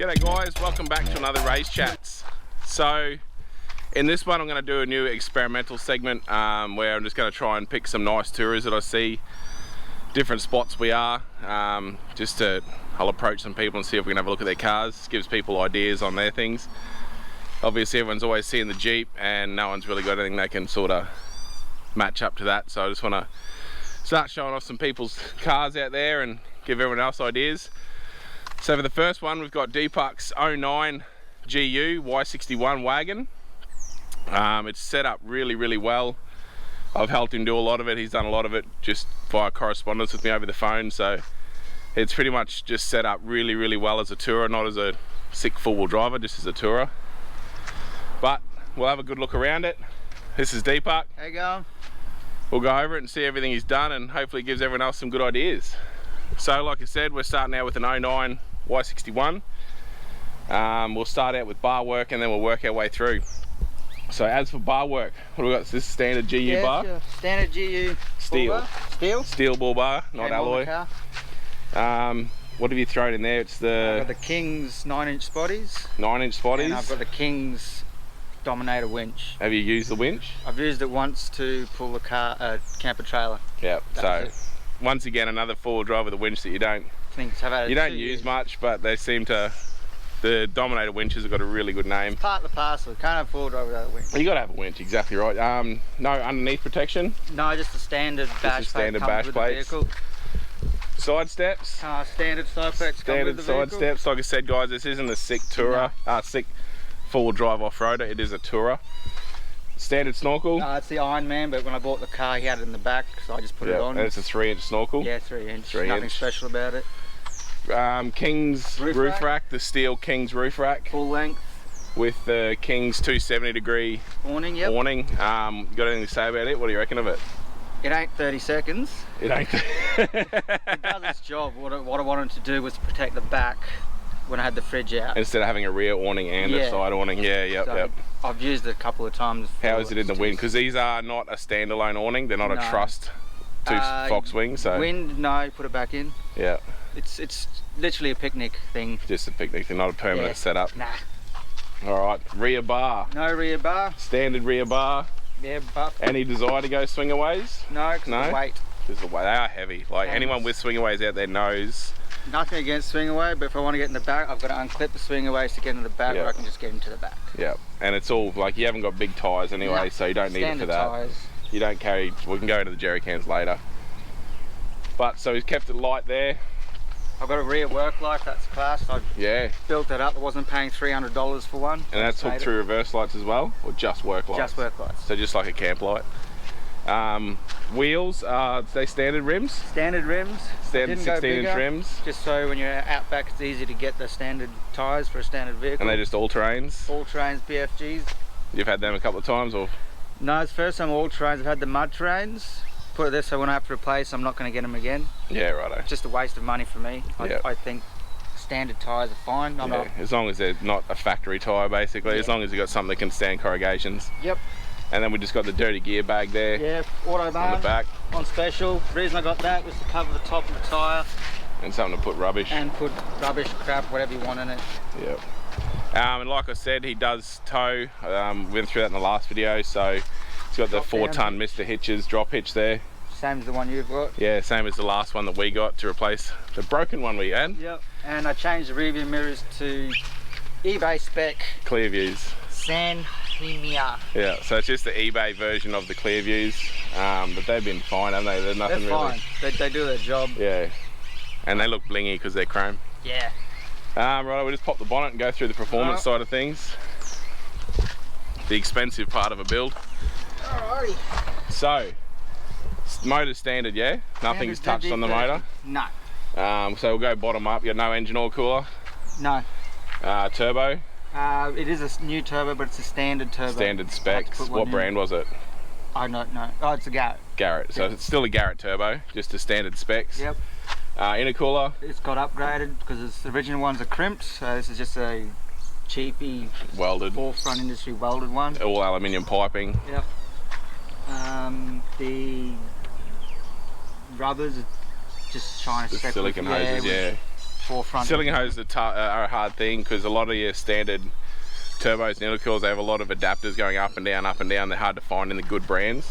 G'day guys, welcome back to another Race Chats. So in this one I'm going to do a new experimental segment where I'm just going to try and pick some nice tourers that I see, different spots we are, I'll approach some people and see if we can have a look at their cars. Gives people ideas on their things. Obviously everyone's always seeing the Jeep and no one's really got anything they can sort of match up to that, so I just want to start showing off some people's cars out there and give everyone else ideas. So for the first one, we've got Deepak's 09 GU Y61 wagon. It's set up really well. I've helped him do a lot of it. He's done a lot of it just via correspondence with me over the phone. So it's pretty much just set up really well as a tourer, not as a sick four-wheel driver, just as a tourer. But we'll have a good look around it. This is Deepak. How you going? We'll go over it and see everything he's done and hopefully gives everyone else some good ideas. So like I said, we're starting out with an 09 Y61. We'll start out with bar work and then we'll work our way through. So as for bar work, what do we got? Is this standard GU bar? Sure. Standard GU steel. Steel bull bar, not alloy. What have you thrown in there? It's the... I've got the King's 9-inch spotties. 9-inch spotties? And I've got the King's Dominator winch. Have you used the winch? I've used it once to pull the camper trailer. Yep, so once again another four-wheel drive with a winch that you don't use much, but they seem to... The Dominator winches have got a really good name. It's part of the parcel. Can't have a four-wheel drive without a winch. You got to have a winch, exactly right. No underneath protection? No, just a standard bash plate comes with the vehicle. Side steps? Standard side steps. Standard side steps. Like I said, guys, this isn't a sick tourer, sick four-wheel drive off-roader. It is a tourer. Standard snorkel? No, it's the Iron Man, but when I bought the car, he had it in the back, so I just put it on. And it's a 3-inch snorkel? Yeah, 3-inch. Nothing special about it. King's roof rack, the steel King's roof rack. Full length. With the King's 270-degree awning. Yep. Awning. Got anything to say about it? What do you reckon of it? It ain't 30 seconds. It ain't. It does its job. What I wanted to do was to protect the back when I had the fridge out. Instead of having a rear awning and a side awning. Yeah, yep. I've used it a couple of times. How is it in the wind? Because these are not a standalone awning. They're not a trussed Fox wing. So wind, no, put it back in. Yeah. It's literally a picnic thing. Just a picnic thing, not a permanent setup. Nah. Alright, rear bar. No rear bar. Standard rear bar. Yeah, but... Any desire to go swingaways? No, because of the weight. Because of the weight, they are heavy. Like anyone with swingaways out there knows. Nothing against swingaway, but if I want to get in the back, I've got to unclip the swingaways to get in the back, or I can just get into the back. Yeah, and it's all, like, you haven't got big tyres anyway, so you don't need it for that. Tyres. You don't carry, we can go into the jerry cans later. But, so he's kept it light there. I've got a rear work light, that's class. I built it up. I wasn't paying $300 for one. And that's hooked through reverse lights as well, or just work lights? Just work lights. So just like a camp light. Wheels, they standard rims? Standard rims. Standard 16-inch rims. Just so when you're out back, it's easy to get the standard tyres for a standard vehicle. And they're just all-terrains? All-terrains, BFGs. You've had them a couple of times, or? No, it's the first time all-terrains. I've had the mud terrains. Put it this, so when I have to replace, I'm not going to get them again. Yeah, righto. It's just a waste of money for me. I think standard tyres are fine. As long as they're not a factory tyre, basically. As long as you've got something that can stand corrugations. Yep. And then we just got the dirty gear bag there. Yeah, Autobahn. On the back. On special. The reason I got that was to cover the top of the tyre. And something to put rubbish. And put rubbish, crap, whatever you want in it. Yep. And like I said, he does tow. We went through that in the last video, so he's got the 4-ton Mr. Hitches drop hitch there. Same as the one you've got? Yeah, same as the last one that we got to replace the broken one we had. Yep, and I changed the rear view mirrors to eBay spec clear views. San Premiere. Yeah, so it's just the eBay version of the clear views, but they've been fine, haven't they? They're nothing really. They do their job. Yeah, and they look blingy because they're chrome. Yeah. Right, we'll just pop the bonnet and go through the performance side of things. The expensive part of a build. Alrighty. So, motor's standard, yeah? Nothing's touched on the motor? No. So we'll go bottom up. You got no engine oil cooler? No. Turbo? It is a new turbo, but it's a standard turbo. Standard specs. What brand was it? I don't know. Oh, it's a Garrett. Garrett. So it's still a Garrett turbo, just a standard specs. Yep. Intercooler? It's got upgraded because the original ones are crimped, so this is just a cheapy welded, forefront industry welded one. All aluminium piping. Yep. The rubbers are just trying to silicone hoses, forefront. Cylinder hoses are a hard thing because a lot of your standard turbos and intercools, they have a lot of adapters going up and down, up and down. They're hard to find in the good brands.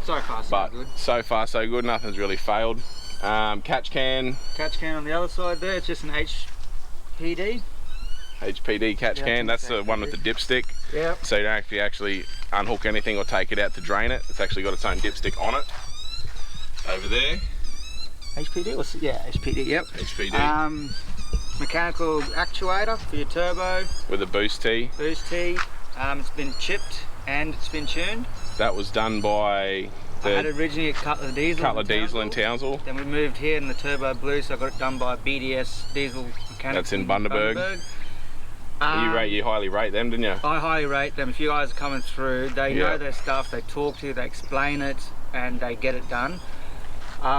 So far, so good. So far, so good. Nothing's really failed. Catch can. Catch can on the other side there. It's just an HPD. HPD catch can. That's the one with the dipstick. Yep. So you don't have to actually unhook anything or take it out to drain it. It's actually got its own dipstick on it. Over there. HPD? Yeah, HPD, yep. HPD. Mechanical actuator for your turbo. With a boost tee. Boost tee. It's been chipped and it's been tuned. That was done by I had originally a Cutler Diesel in Townsville. Then we moved here in the Turbo Blue, so I got it done by BDS Diesel Mechanics. That's in Bundaberg. You highly rate them, didn't you? I highly rate them. If you guys are coming through, they know their stuff, they talk to you, they explain it, and they get it done.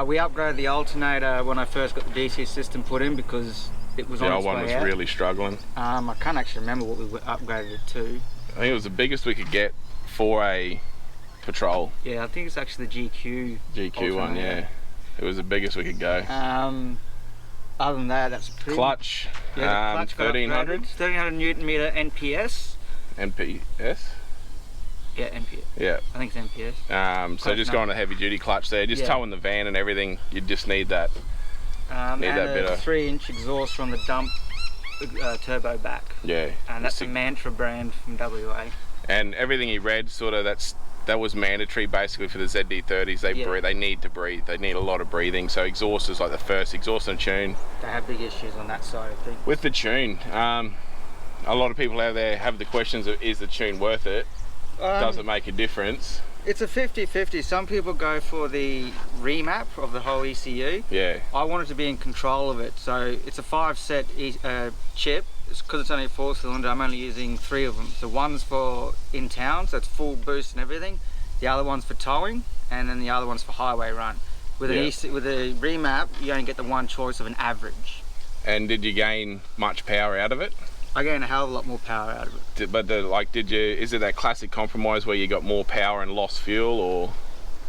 We upgraded the alternator when I first got the DC system put in because it was on its way out. The old one was really struggling. I can't actually remember what we upgraded it to. I think it was the biggest we could get for a Patrol. Yeah, I think it's actually the GQ one, yeah. It was the biggest we could go. Other than that, that's pretty... Clutch, yeah, the clutch 1300? 1300 Newton meter NPS. NPS? Yeah, NPS. Yeah. I think it's NPS. So just going to heavy duty clutch there, just towing the van and everything, you just need that. Need that bit of 3-inch exhaust from the dump turbo back. Yeah. And that's a Mantra brand from WA. And everything he read, sort of, that was mandatory basically for the ZD30s. They need to breathe. They need a lot of breathing. So exhaust is like the first, exhaust and tune. They have big issues on that side, I think. With the tune, a lot of people out there have the questions of, is the tune worth it? Does it make a difference? It's a 50-50. Some people go for the remap of the whole ECU. Yeah. I wanted to be in control of it. So it's a 5-set chip. Because it's only a 4-cylinder, I'm only using 3 of them. So one's for in town, so it's full boost and everything. The other one's for towing, and then the other one's for highway run. With with a remap, you only get the one choice of an average. And did you gain much power out of it? I gained a hell of a lot more power out of it. Is it that classic compromise where you got more power and lost fuel, or?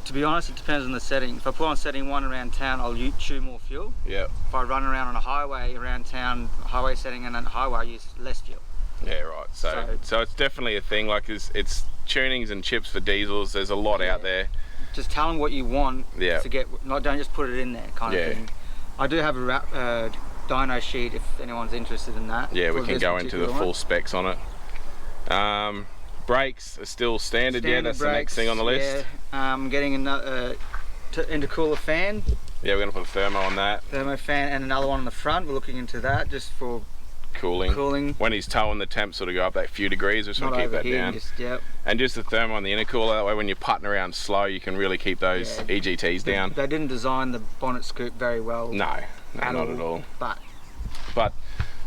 To be honest, it depends on the setting. If I put on setting 1 around town, I'll chew more fuel. Yeah. If I run around on a highway around town, highway setting, and then highway, I use less fuel. Yeah, right. So it's definitely a thing. Like it's tunings and chips for diesels. There's a lot out there. Just tell them what you want to get. Don't just put it in there, kind of thing. I do have a dyno sheet if anyone's interested in that. Yeah, we can go into the full specs on it. Brakes are still standard. Yeah, that's the next thing on the list. Yeah, I'm getting another intercooler fan. Yeah, we're going to put a thermo on that. Thermo fan and another one on the front. We're looking into that just for cooling. When he's towing, the temps sort of go up that few degrees. We just want to keep that down. And just the thermo on the intercooler. That way, when you're putting around slow, you can really keep those EGTs down. They didn't design the bonnet scoop very well. No, not at all. But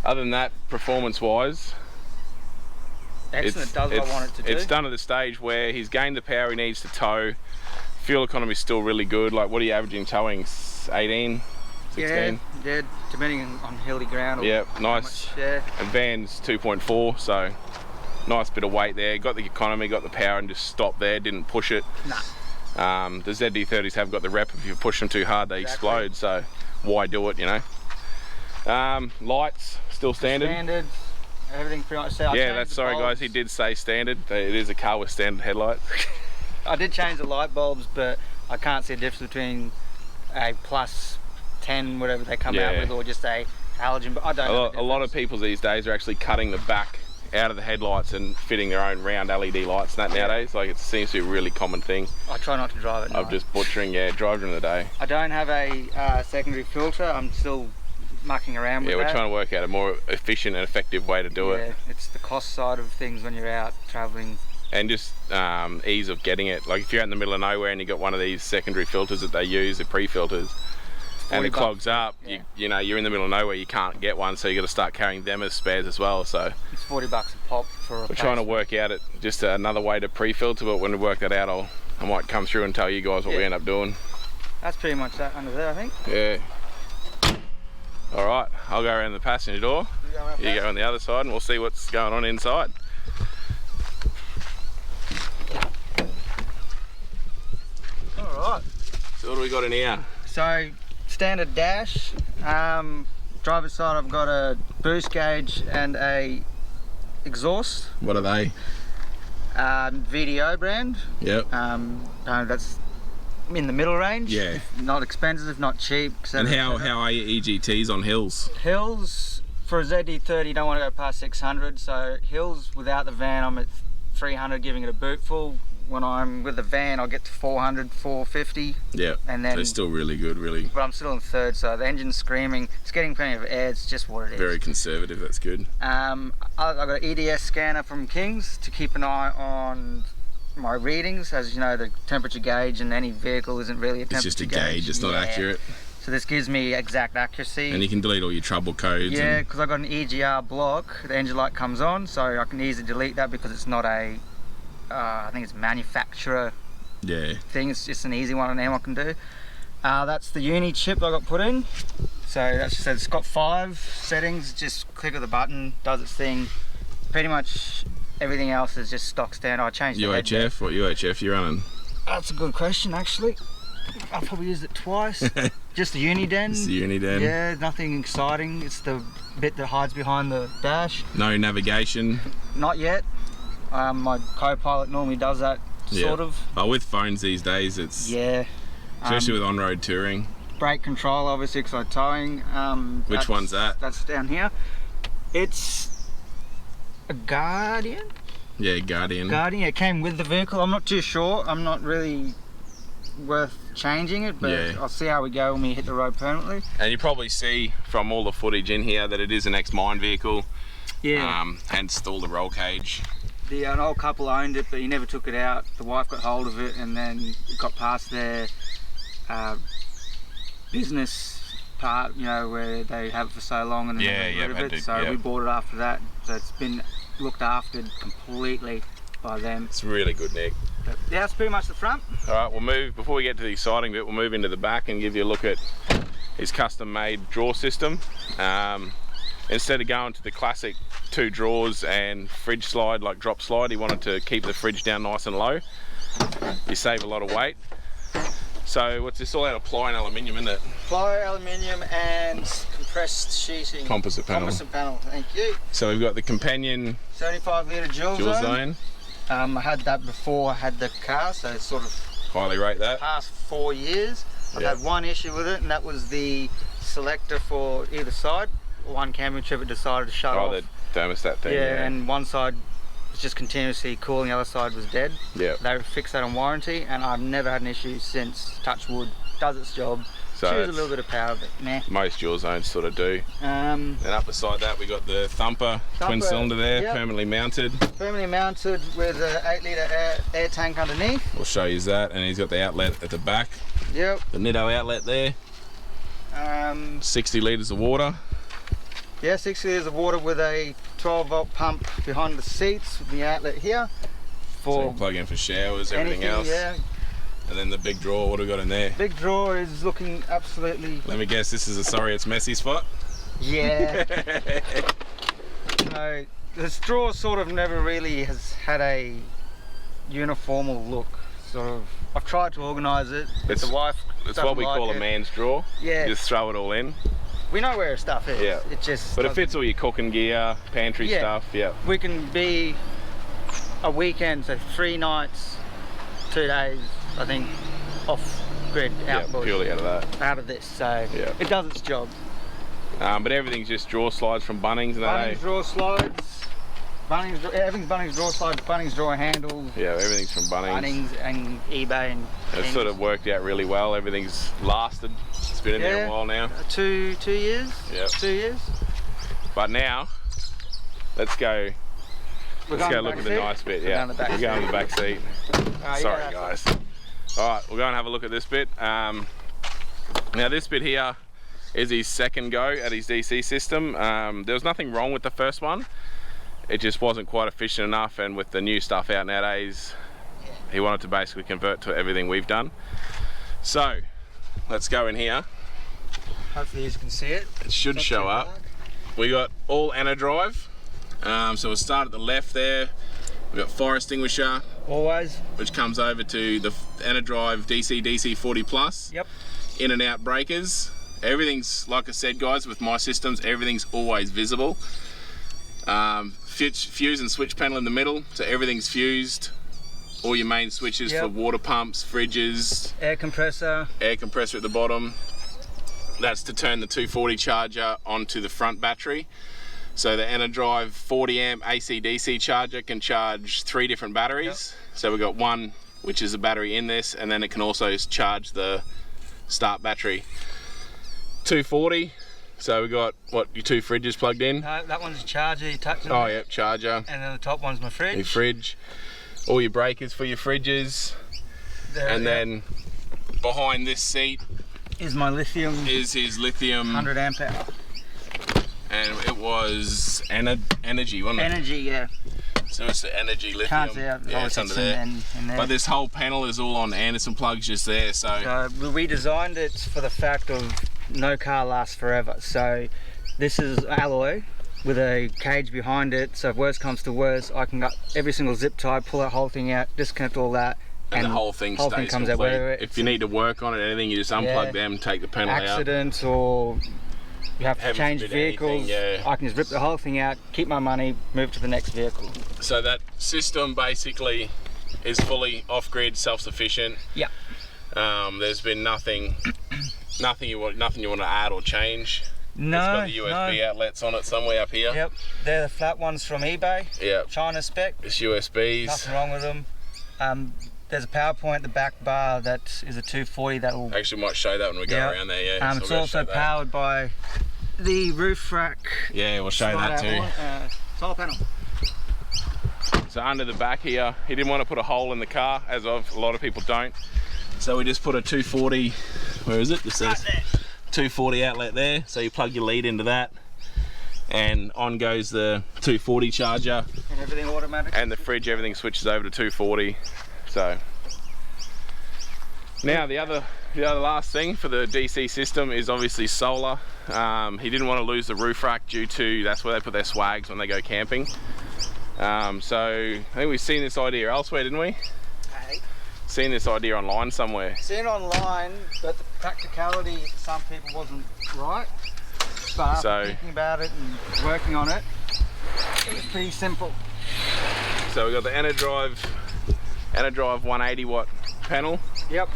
other than that, performance-wise, excellent. It does what I want it to do. It's done at the stage where he's gained the power he needs to tow. Fuel economy is still really good. Like, what are you averaging towing? 18, 16? Yeah, depending on hilly ground. Yeah, nice. And van's 2.4, so nice bit of weight there. Got the economy, got the power, and just stopped there. Didn't push it. Nah. The ZD30s have got the rep. If you push them too hard, they explode. So why do it? You know. Lights still standard. Standard. Everything pretty much. Sorry guys, he did say standard. It is a car with standard headlights. I did change the light bulbs, but I can't see a difference between a plus 10, whatever they come out with, or just a halogen. But I don't know. A lot of people these days are actually cutting the back out of the headlights and fitting their own round LED lights and that nowadays. Like, it seems to be a really common thing. I try not to drive it. I'm just butchering, drive during the day. I don't have a secondary filter. I'm still mucking around with that. Yeah, we're trying to work out a more efficient and effective way to do it. Yeah, it's the cost side of things when you're out travelling. And just ease of getting it. Like, if you're out in the middle of nowhere and you've got one of these secondary filters that they use, the pre-filters, and it clogs up, you know, you're in the middle of nowhere, you can't get one, so you got to start carrying them as spares as well. So it's $40 a pop for a We're trying to work out just another way to pre-filter, but when we work that out, I might come through and tell you guys what we end up doing. That's pretty much that under there, I think. Yeah. All right, I'll go around the passenger door. You go on the other side and we'll see what's going on inside. All right. So what do we got in here? So, standard dash. driver's side I've got a boost gauge and a exhaust. What are they? VDO brand. Yep. That's in the middle range. Yeah. Not expensive, not cheap. And how are your EGTs on hills? Hills for a ZD30 you don't want to go past 600, so hills without the van I'm at 300 giving it a boot full. When I'm with the van I'll get to 400, 450. Yeah, and then so it's still really good, really. But I'm still in third, so the engine's screaming. It's getting plenty of air, it's just what it is. Very conservative, that's good. I've got an EDS scanner from King's to keep an eye on my readings. As you know, the temperature gauge in any vehicle isn't really a temperature gauge. It's just a gauge, it's not accurate. So this gives me exact accuracy. And you can delete all your trouble codes. Yeah, because I've got an EGR block, the engine light comes on, so I can easily delete that because it's not a, I think it's manufacturer thing. It's just an easy one and anyone can do. That's the uni chip I got put in. So that's just, it's got 5 settings, just click of the button, does its thing. Pretty much everything else is just stock standard. I changed the UHF, what UHF you running? That's a good question actually. I've probably used it twice. Just the Uniden. It's the Uniden. Yeah, nothing exciting. It's the bit that hides behind the dash. No navigation? Not yet. My co-pilot normally does that, sort of. But with phones these days, it's... Yeah. Especially with on-road touring. Brake control, obviously, because I'm towing. Which one's that? That's down here. It's a Guardian? Yeah, Guardian. Guardian, it came with the vehicle. I'm not too sure. I'm not really worth changing it, but I'll see how we go when we hit the road permanently. And you probably see from all the footage in here that it is an ex-mine vehicle. Yeah. Hence all the roll cage. An old couple owned it, but he never took it out. The wife got hold of it, and then it got past their business part, you know, where they have it for so long and then they got rid of it. So we bought it after that. So it's been looked after completely by them. It's really good, Nick. But yeah, that's pretty much the front. All right, we'll move, before we get to the exciting bit, we'll move into the back and give you a look at his custom-made drawer system. Instead of going to the classic 2 drawers and fridge slide, like drop slide, he wanted to keep the fridge down nice and low. You save a lot of weight. So what's this all out of ply and aluminium, isn't it? Ply, aluminium and compressed sheeting. Composite panel. Composite panel, thank you. So we've got the companion 75 litre dual zone. I had that before I had the car, so it's sort of highly rate that. Past 4 years. I've had one issue with it, and that was the selector for either side. One camping trip it decided to shut off. Oh, the thermostat thing. Yeah, and one side was just continuously cooling, the other side was dead. Yeah. They fixed that on warranty, and I've never had an issue since. Touch wood, does its job. So choose a little bit of power, but nah. Most dual zones sort of do. And up beside that we got the Thumper twin cylinder there, permanently mounted. Permanently mounted with an 8 litre air tank underneath. We'll show you that, and he's got the outlet at the back. Yep. The Nitto outlet there. 60 litres of water. Yeah, 60 litres of water with a 12-volt pump behind the seats with the outlet here. So you can plug in for showers, everything else. Yeah. And then the big drawer, what do we got in there? Big drawer is looking absolutely... Let me guess, this is a sorry it's messy spot? Yeah. So this drawer sort of never really has had a uniformal look. Sort of, I've tried to organise it, but the wife It's what we call a man's drawer. Yeah. You just throw it all in. We know where stuff is. Yeah. It just. But it fits all your cooking gear, pantry stuff. Yeah. We can be a weekend, so 3 nights, 2 days, I think, off grid outboard. Purely out of that. Out of this, so it does its job. But everything's just drawer slides from Bunnings and that. Bunnings drawer slides. Everything's Bunnings drawer slides, Bunnings drawer handles. Yeah, everything's from Bunnings. Bunnings and eBay and it's sort of worked out really well. Everything's lasted. It's been in there a while now. 2 years? Yeah. 2 years. But now, let's go look at the nice bit. Yeah, we're going to the back seat. Sorry guys. Alright, we'll go and have a look at this bit. Now this bit here is his second go at his DC system. There was nothing wrong with the first one. It just wasn't quite efficient enough, and with the new stuff out nowadays, he wanted to basically convert to everything we've done. So, let's go in here. Hopefully you can see it. It should show up. We got all anna drive. So we'll start at the left there. We've got fire extinguisher. Always. Which comes over to the anna drive DC 40 plus. Yep. In and out breakers. everything's, like I said guys, with my systems, everything's always visible. Fuse and switch panel in the middle, so everything's fused. All your main switches for water pumps, fridges, air compressor at the bottom. That's to turn the 240 charger onto the front battery. So the EnerDrive 40 amp AC/DC charger can charge 3 different batteries. So we've got one which is a battery in this, and then it can also charge the start battery. 240. So we got what, your 2 fridges plugged in? No, that one's a charger, you touch it. Oh yep, charger. And then the top one's my fridge. Your fridge. All your breakers for your fridges. There, and then behind this seat is my lithium. Is his lithium 100 amp hour. And it was energy, wasn't it? Energy, yeah. So it's the energy lithium. Can't see it. Yeah, it's under there. In there. But this whole panel is all on Anderson plugs just there. So we designed it for the fact of no car lasts forever. So this is alloy with a cage behind it. So if worst comes to worst, I can got every single zip tie, pull that whole thing out, disconnect all that. And the whole thing stays comes complete. Out. If you need to work on it, anything, you just unplug them, take the panel Accidents or you have to change vehicles, anything, I can just rip the whole thing out, keep my money, move to the next vehicle. So that system basically is fully off-grid, self-sufficient. Yeah. There's been nothing you want to add or change. No. It's got the USB outlets on it somewhere up here. Yep. They're the flat ones from eBay. Yep. China spec. It's USBs. Nothing wrong with them. There's a power point at the back bar that is a 240 that will... Actually might show that when we go around there, yeah. So it's also powered by the roof rack. Yeah, we'll show that too. Solar panel. So under the back here, he didn't want to put a hole in the car, as a lot of people don't. So we just put a 240, where is it? Just says 240 outlet there. So you plug your lead into that, and on goes the 240 charger. And everything automatic. And the fridge, everything switches over to 240. So now the other last thing for the DC system is obviously solar. He didn't want to lose the roof rack due to, that's where they put their swags when they go camping. So I think we've seen this idea elsewhere, didn't we? Hey. Seen this idea online somewhere. Seen it online, but the practicality for some people wasn't right. But after thinking about it and working on it, it was pretty simple. So we've got the EnerDrive 180 watt panel. Yep.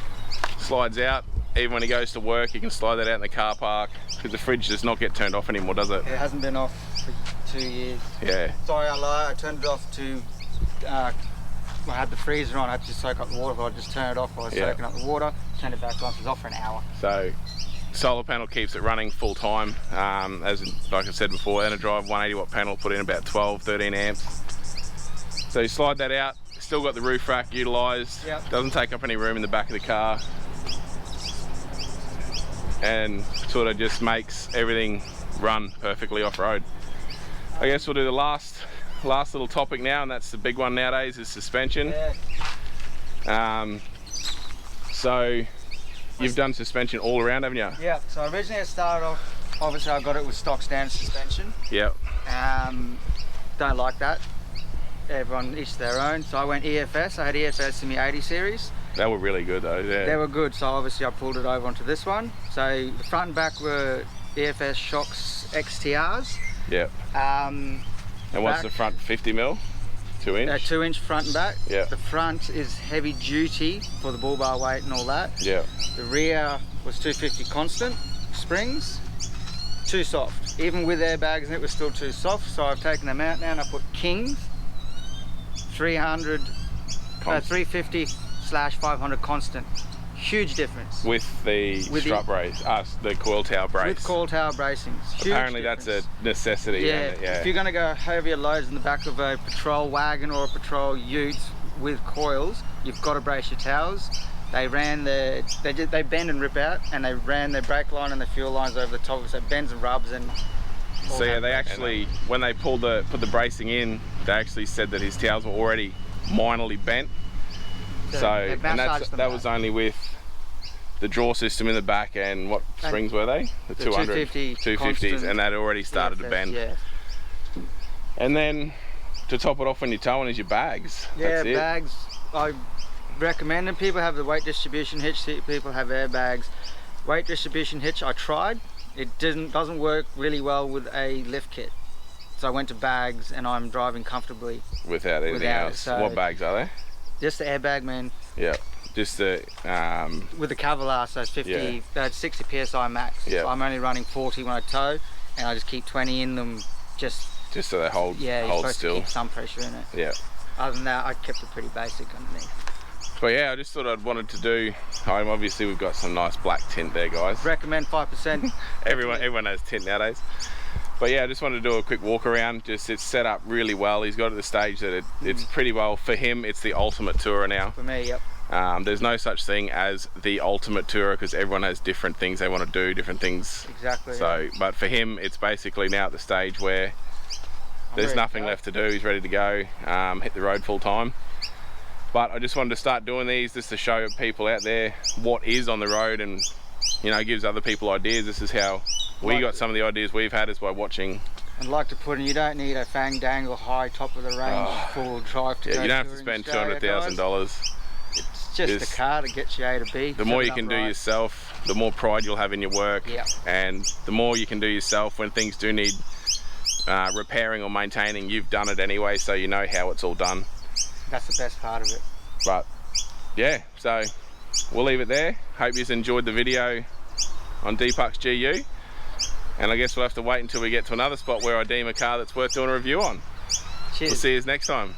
Slides out. Even when he goes to work, you can slide that out in the car park, because the fridge does not get turned off anymore, does it? It hasn't been off for 2 years. Yeah. Sorry, I lied. I turned it off to... I had the freezer on. I had to soak up the water, but I just turned it off while I was soaking up the water. Turned it back on. It was off for an hour. So solar panel keeps it running full time. Like I said before, EnerDrive 180 watt panel, put in about 12-13 amps. So you slide that out. Still got the roof rack utilised. Yep. Doesn't take up any room in the back of the car, and sort of just makes everything run perfectly off-road. I guess we'll do the last little topic now, and that's the big one nowadays, is suspension. Yeah. So you've done suspension all around, haven't you? Yeah. So originally I started off, obviously I got it with stock standard suspension. Yep. Don't like that. Everyone each their own. So I went EFS. I had EFS in the 80 series. They were really good though. Yeah. They were good. So obviously I pulled it over onto this one. So the front and back were EFS Shocks XTRs. Yep. And what's the front? 50 mil? 2 inch? 2 inch front and back. Yeah. The front is heavy duty for the bull bar weight and all that. Yeah. The rear was 250 constant springs. Too soft. Even with airbags in it was still too soft. So I've taken them out now and I put Kings 350/500 constant. Huge difference. With the strut brace, the coil tower brace. With coil tower bracings. Huge Apparently difference. that's a necessity. Yeah. If you're going to go heavier loads in the back of a patrol wagon or a patrol ute with coils, you've got to brace your towers. They bend and rip out, and they ran their brake line and the fuel lines over the top of it, so it bends and rubs and. So yeah, they actually, when they put the bracing in, they actually said that his towers were already minorly bent. So and that was only with the draw system in the back, and what springs were they? The 250s, and that already started to bend. Yeah. And then to top it off when you're towing is your bags. Yeah, That's bags. I recommend them. People have the weight distribution hitch, people have airbags. Weight distribution hitch, I tried. It doesn't work really well with a lift kit. So I went to bags and I'm driving comfortably. Without anything else. So what bags are they? just the airbag, man. Yeah. Just the With the Cavalier, so it's 60 psi max. Yeah. So I'm only running 40 when I tow, and I just keep 20 in them, just so they hold you're hold supposed still. to keep some pressure in it. Yeah. Other than that, I kept it pretty basic underneath. But yeah, I just thought I'd wanted to do home. Obviously, we've got some nice black tint there, guys. Recommend 5%. Everyone has tint nowadays. But yeah, I just wanted to do a quick walk around. Just it's set up really well. He's got to the stage that it's pretty well for him. It's the ultimate tourer now. For me, yep. There's no such thing as the ultimate tourer because everyone has different things they want to do, different things. Exactly. So, but for him, it's basically now at the stage where there's nothing left to do. He's ready to go, hit the road full time. But I just wanted to start doing these just to show people out there what is on the road, and you know, gives other people ideas. This is how we got some of the ideas we've had, is by watching. I'd like to put in, you don't need a fang dangle high top of the range full drive to go. You don't have to spend $200,000. It's just a car that gets you A to B. The more you can do yourself, the more pride you'll have in your work. Yeah. And the more you can do yourself when things do need repairing or maintaining, you've done it anyway, so you know how it's all done. That's the best part of it. But yeah, so we'll leave it there. Hope you've enjoyed the video on Deepak's GU, and I guess we'll have to wait until we get to another spot where I deem a car that's worth doing a review on. Cheers. We'll see you next time.